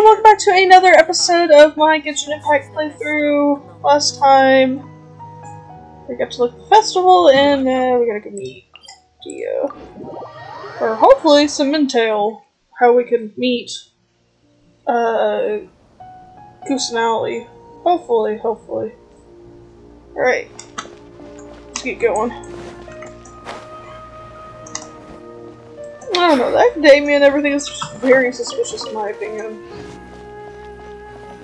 welcome back to another episode of my Genshin Impact playthrough. Last time, we got to look at the festival, and we gotta go meet the, or hopefully some intel, how we can meet, Kusanali. Hopefully. Alright, let's get going. I don't know, the academia and everything is very suspicious in my opinion.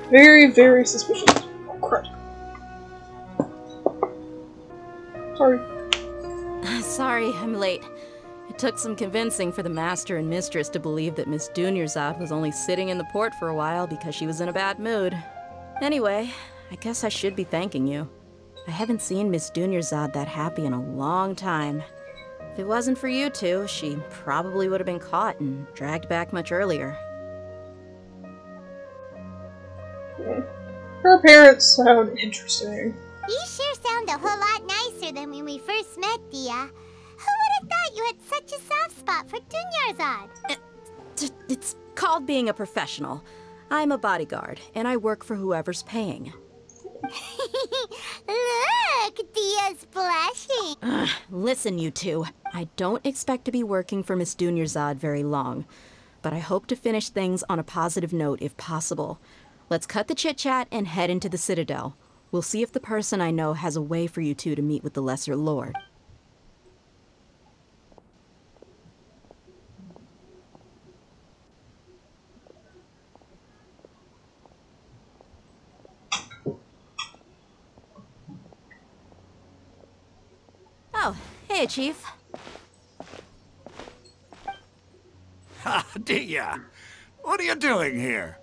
Very, very suspicious. Oh, crap. Sorry. Sorry, I'm late. It took some convincing for the master and mistress to believe that Miss Dunyarzad was only sitting in the port for a while because she was in a bad mood. Anyway, I guess I should be thanking you. I haven't seen Miss Dunyarzad that happy in a long time. If it wasn't for you two, she probably would have been caught and dragged back much earlier. Her parents sound interesting. You sure sound a whole lot nicer than when we first met, Dia. Who would have thought you had such a soft spot for Dunyarzad? It's called being a professional. I'm a bodyguard, and I work for whoever's paying. Look, Dia's blushing. Listen, you two. I don't expect to be working for Miss Dunyarzad very long, but I hope to finish things on a positive note if possible. Let's cut the chit-chat and head into the Citadel. We'll see if the person I know has a way for you two to meet with the Lesser Lord. Oh, hey, Chief. Ha, Dia! What are you doing here?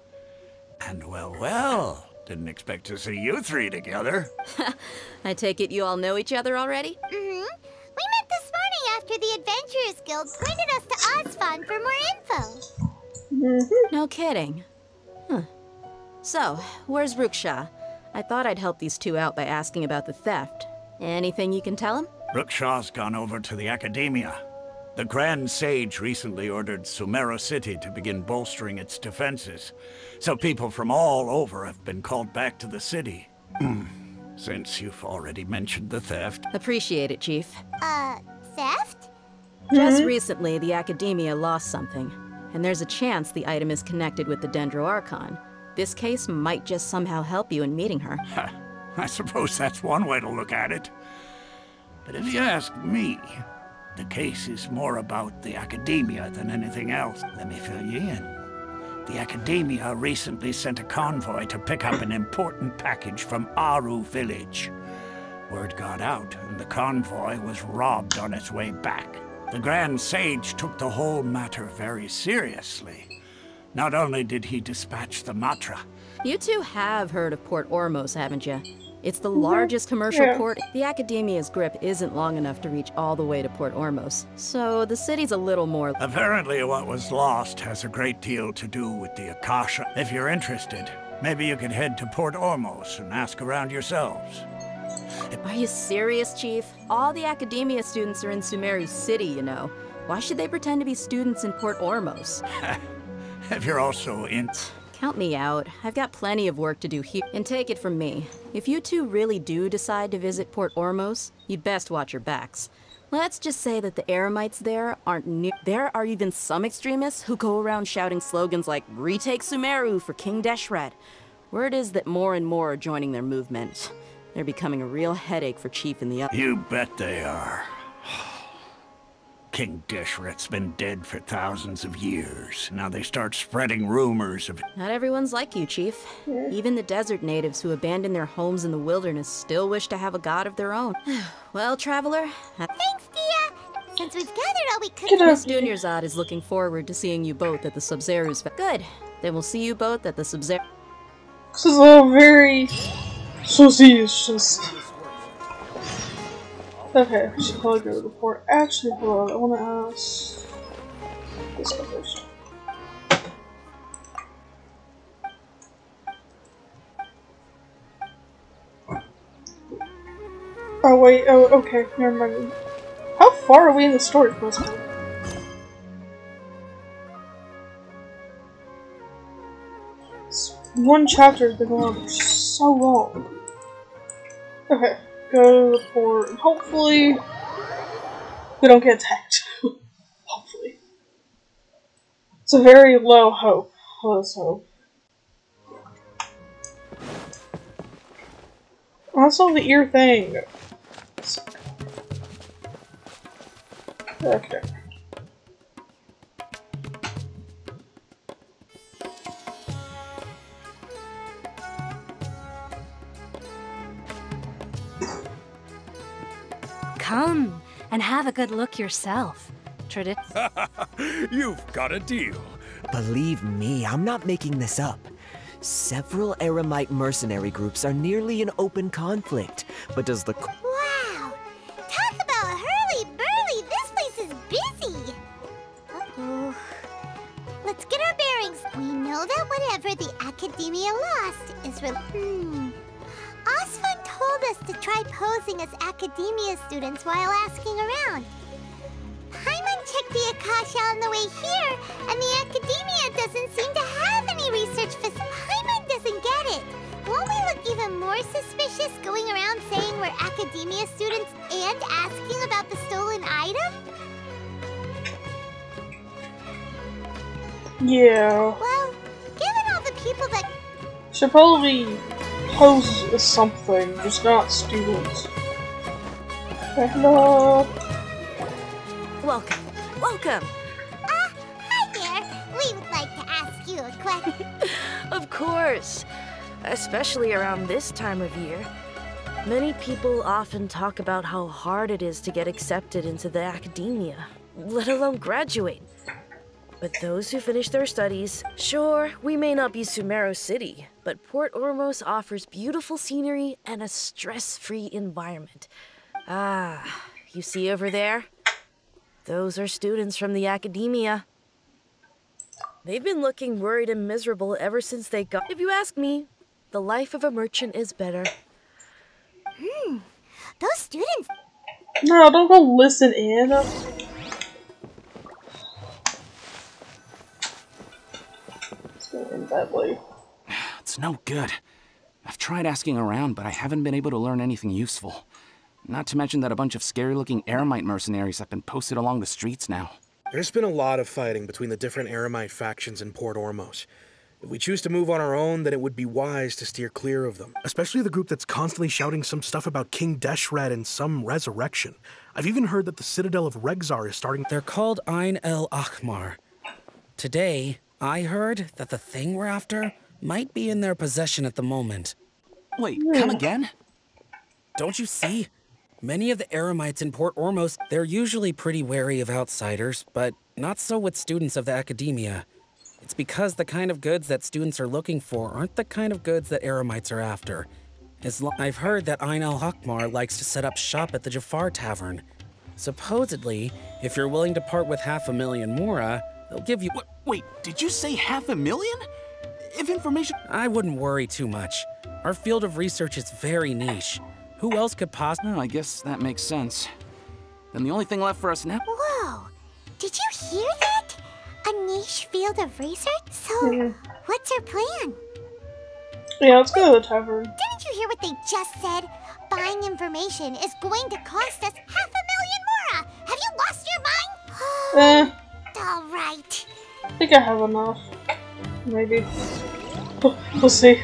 And well, didn't expect to see you three together. I take it you all know each other already? We met this morning after the Adventurers Guild pointed us to Osfon for more info. No kidding. Huh. So, where's Ruksha? I thought I'd help these two out by asking about the theft. Anything you can tell him? Ruksha's gone over to the Academia. The Grand Sage recently ordered Sumeru City to begin bolstering its defenses, so people from all over have been called back to the city. Since you've already mentioned the theft. Appreciate it, Chief. Theft? Just recently, the Academia lost something, and there's a chance the item is connected with the Dendro Archon. This case might just somehow help you in meeting her. I suppose that's one way to look at it. But if you ask me, the case is more about the Academia than anything else. Let me fill you in. The Academia recently sent a convoy to pick up an important package from Aru village. Word got out, and the convoy was robbed on its way back. The Grand Sage took the whole matter very seriously. Not only did he dispatch the Matra. You two have heard of Port Ormos, haven't you? It's the largest commercial port. The Academia's grip isn't long enough to reach all the way to Port Ormos, so the city's a little more... Apparently what was lost has a great deal to do with the Akasha. If you're interested, maybe you could head to Port Ormos and ask around yourselves. Are you serious, Chief? All the Academia students are in Sumeru City, you know. Why should they pretend to be students in Port Ormos? If you're also in... Count me out. I've got plenty of work to do here. And take it from me, if you two really do decide to visit Port Ormos, you'd best watch your backs. Let's just say that the Eremites there aren't new. There are even some extremists who go around shouting slogans like, "Retake Sumeru for King Deshret." Word is that more and more are joining their movement. They're becoming a real headache for Chief and the others. You bet they are. King Deshret's been dead for thousands of years. Now they start spreading rumors of... Not everyone's like you, Chief. Even the desert natives who abandoned their homes in the wilderness still wish to have a god of their own. Well, Traveler... Thanks, Dia! Since we've gathered all we could... Miss Dunyarzad is looking forward to seeing you both at the Sub-Zeru's... Good. Then we'll see you both at the Sub-Zeru... This is all very... suspicious. Okay, we should probably go to the port. Actually, hold on, I want to ask this one first. Oh wait, oh okay, never mind. How far are we in the story for this one? One chapter has been going on for so long. Okay, go to the port, and hopefully we don't get attacked. Hopefully. It's a very low hope. Let's hope. Also the ear thing. Okay. Come and have a good look yourself. You've got a deal. Believe me, I'm not making this up. Several Eremite mercenary groups are nearly in open conflict, but does the... Wow! Talk about hurly-burly! This place is busy! Uh-oh. Let's get our bearings. We know that whatever the Academia lost is Osfun told us to try posing as Academia students while asking around. Paimon checked the Akasha on the way here, and the Academia doesn't seem to have any research Paimon doesn't get it. Won't we look even more suspicious going around saying we're Academia students and asking about the stolen item? Yeah. Well, given all the people that... Should probably pose as something, just not students. Hello. Welcome. Welcome. Hi there. We would like to ask you a question. Of course. Especially around this time of year. Many people often talk about how hard it is to get accepted into the academia, let alone graduate. But those who finish their studies, sure, we may not be Sumeru City, but Port Ormos offers beautiful scenery and a stress-free environment. Ah, you see over there? Those are students from the academia. They've been looking worried and miserable ever since they got... If you ask me, the life of a merchant is better. Those students... No, don't go listen in. It's going badly. It's no good. I've tried asking around, but I haven't been able to learn anything useful. Not to mention that a bunch of scary-looking Eremite mercenaries have been posted along the streets now. There's been a lot of fighting between the different Eremite factions in Port Ormos. If we choose to move on our own, then it would be wise to steer clear of them. Especially the group that's constantly shouting some stuff about King Deshret and some resurrection. I've even heard that the Citadel of Regzar is starting... They're called Ain el Akhmar. Today, I heard that the thing we're after might be in their possession at the moment. Wait, come again? Don't you see? Many of the Eremites in Port Ormos, they're usually pretty wary of outsiders, but not so with students of the academia. It's because the kind of goods that students are looking for aren't the kind of goods that Eremites are after. I've heard that Ain el Akhmar likes to set up shop at the Jafar Tavern. Supposedly, if you're willing to part with 500,000 mora, they'll give you... Wait, did you say 500,000? If information... I wouldn't worry too much. Our field of research is very niche. Who else could possibly... Oh, I guess that makes sense. Then the only thing left for us now... Whoa! Did you hear that? A niche field of research? So, what's your plan? Yeah, let's go to the tavern. Didn't you hear what they just said? Buying information is going to cost us 500,000 mora! Have you lost your mind? Alright. I think I have enough. Maybe. We'll see.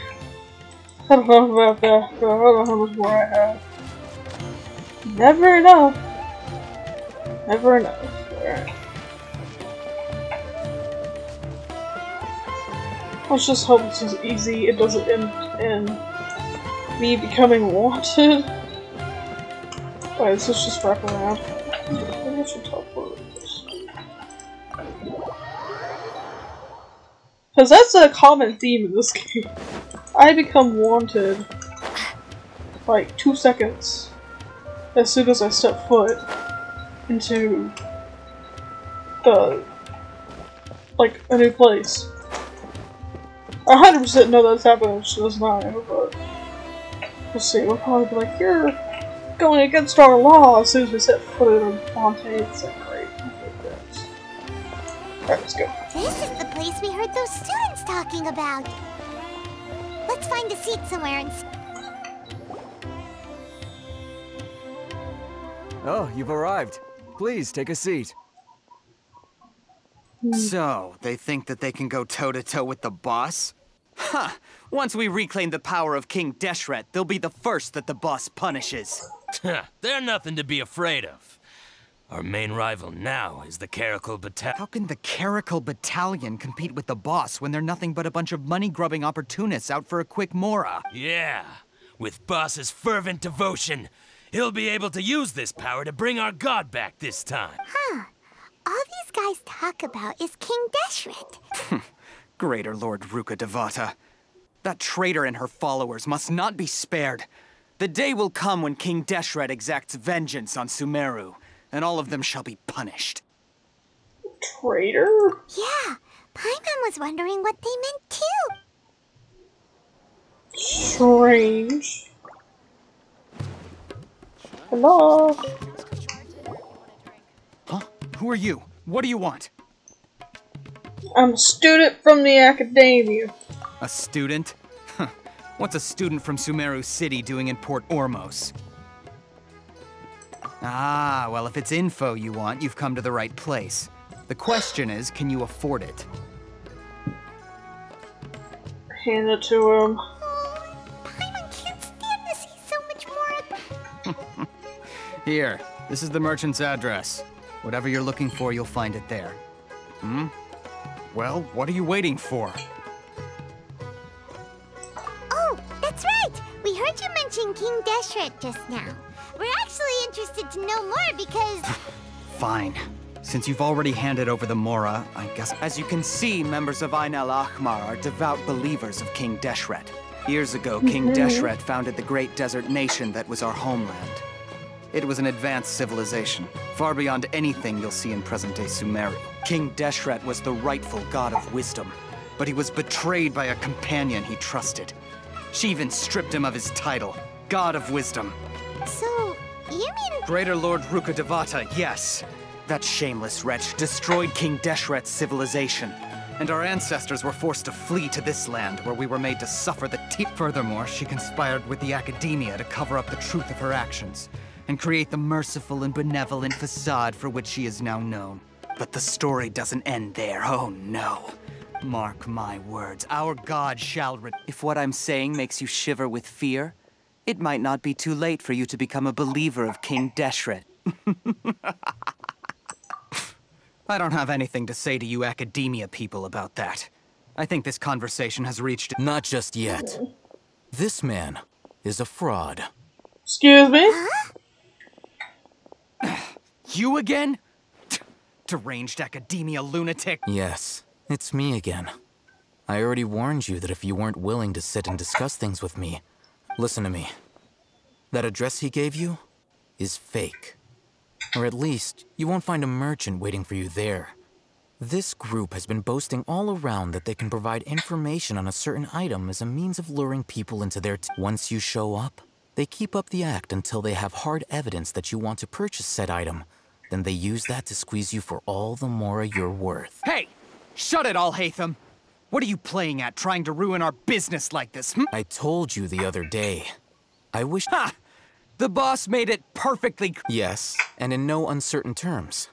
I don't know about that, but I don't know how much more I have. Never enough. Never enough. Alright. Let's just hope this is easy. It doesn't end in me becoming wanted. Alright, let's just wrap around. Maybe I should teleport this. Because that's a common theme in this game. I become wanted like 2 seconds as soon as I step foot into a new place. I 100% know that's happening, which does not, but we'll see. We'll probably be like, you're going against our law as soon as we set foot in Fonte. It's like, great. Alright, let's go. This is the place we heard those students talking about. Let's find a seat somewhere and... Oh, you've arrived. Please, take a seat. So, they think that they can go toe-to-toe with the boss? Huh! Once we reclaim the power of King Deshret, they'll be the first that the boss punishes. They're nothing to be afraid of. Our main rival now is the Caracal Battalion. How can the Caracal Battalion compete with the boss when they're nothing but a bunch of money-grubbing opportunists out for a quick mora? Yeah, with boss's fervent devotion, he'll be able to use this power to bring our god back this time. Huh. All these guys talk about is King Deshret. Greater Lord Ruka Devata. That traitor and her followers must not be spared. The day will come when King Deshret exacts vengeance on Sumeru, and all of them shall be punished. Traitor? Yeah, Paimon was wondering what they meant too. Strange. Hello? Huh? Who are you? What do you want? I'm a student from the academia. A student? Huh. What's a student from Sumeru City doing in Port Ormos? Ah, well, if it's info you want, you've come to the right place. The question is, can you afford it? Hand it to him. Paimon can't stand to see so much more. Here, this is the merchant's address. Whatever you're looking for, you'll find it there. Hmm? Well, what are you waiting for? Oh, that's right! We heard you mention King Deshret just now. We're actually interested to know more because... Fine. Since you've already handed over the Mora, I guess... As you can see, members of Ain al-Ahmar are devout believers of King Deshret. Years ago, King Deshret founded the great desert nation that was our homeland. It was an advanced civilization, far beyond anything you'll see in present-day Sumeru. King Deshret was the rightful god of wisdom, but he was betrayed by a companion he trusted. She even stripped him of his title, God of Wisdom. So, you mean... Greater Lord Ruka Devata, yes. That shameless wretch destroyed King Deshret's civilization, and our ancestors were forced to flee to this land where we were made to suffer the Furthermore, she conspired with the academia to cover up the truth of her actions, and create the merciful and benevolent facade for which she is now known. But the story doesn't end there, oh no. Mark my words, our god shall If what I'm saying makes you shiver with fear, it might not be too late for you to become a believer of King Deshret. I don't have anything to say to you academia people about that. I think this conversation has reached... Not just yet. This man is a fraud. Excuse me? You again? Deranged academia lunatic? Yes, it's me again. I already warned you that if you weren't willing to sit and discuss things with me, listen to me. That address he gave you is fake. Or at least, you won't find a merchant waiting for you there. This group has been boasting all around that they can provide information on a certain item as a means of luring people into their Once you show up, they keep up the act until they have hard evidence that you want to purchase said item. Then they use that to squeeze you for all the mora you're worth. Hey! Shut it all, Hatham! What are you playing at, trying to ruin our business like this, I told you the other day. I wish... Ha! The boss made it perfectly... Yes, and in no uncertain terms.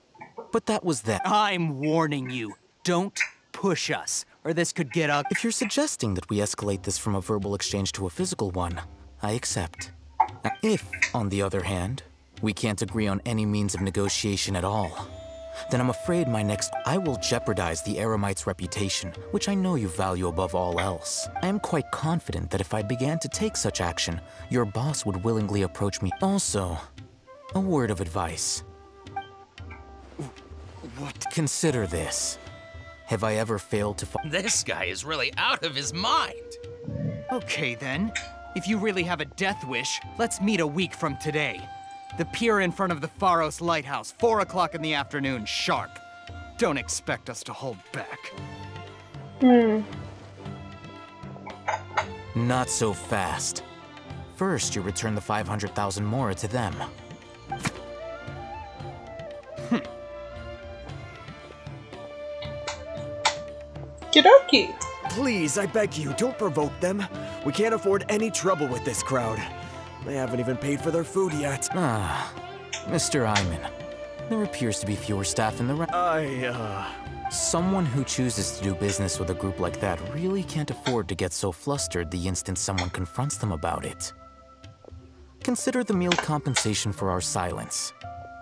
But that was that. I'm warning you. Don't push us, or this could get ugly. If you're suggesting that we escalate this from a verbal exchange to a physical one, I accept. If, on the other hand, we can't agree on any means of negotiation at all, then I'm afraid I will jeopardize the Eremite's reputation, which I know you value above all else. I am quite confident that if I began to take such action, your boss would willingly approach me. Also, a word of advice. What? Consider this. Have I ever failed to This guy is really out of his mind. Okay then. If you really have a death wish, let's meet a week from today. The pier in front of the Pharos Lighthouse, 4 o'clock in the afternoon, sharp. Don't expect us to hold back. Not so fast. First, you return the 500,000 mora to them. Kidoki. please, I beg you, don't provoke them. We can't afford any trouble with this crowd. They haven't even paid for their food yet. Ah, Mr. Iman. There appears to be fewer staff in the Someone who chooses to do business with a group like that really can't afford to get so flustered the instant someone confronts them about it. Consider the meal compensation for our silence.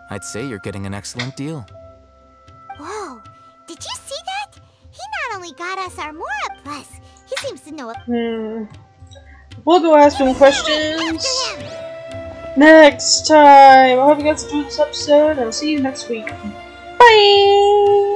I'd say you're getting an excellent deal. Whoa, did you see that? He not only got us our Mora Plus, he seems to know We'll go ask him questions next time. I hope you guys enjoyed this episode, and I'll see you next week. Bye!